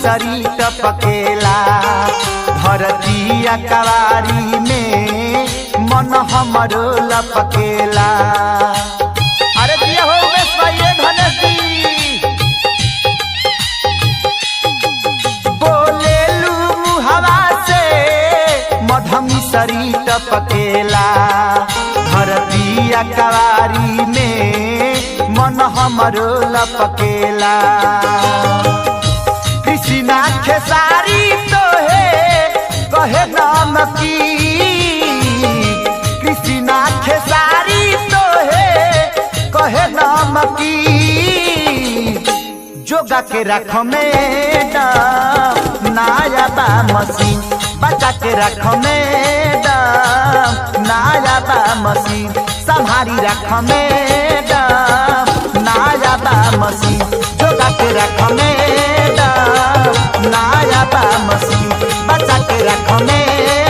मिसरी टपकेला धरती अकवारी में मन हमरो लपकेला। अरे दिया हो उमेश भाई धनेश जी बोलेलू हवा से मध मिसरी टपकेला धरती अकवारी में मन हमरो लपकेला। कृष्णा खेसारी तो है कहे नाम की कृष्णा खेसारी तो है कहे नाम की जोगा के रख मैडम नाया बा मशीन बचा के रख मैडम नाया बा मशीन संभारी रख मैडम नाया बा मशीन जोगा के रख मैडम नाया बा मशीन बचा के रख मैडम।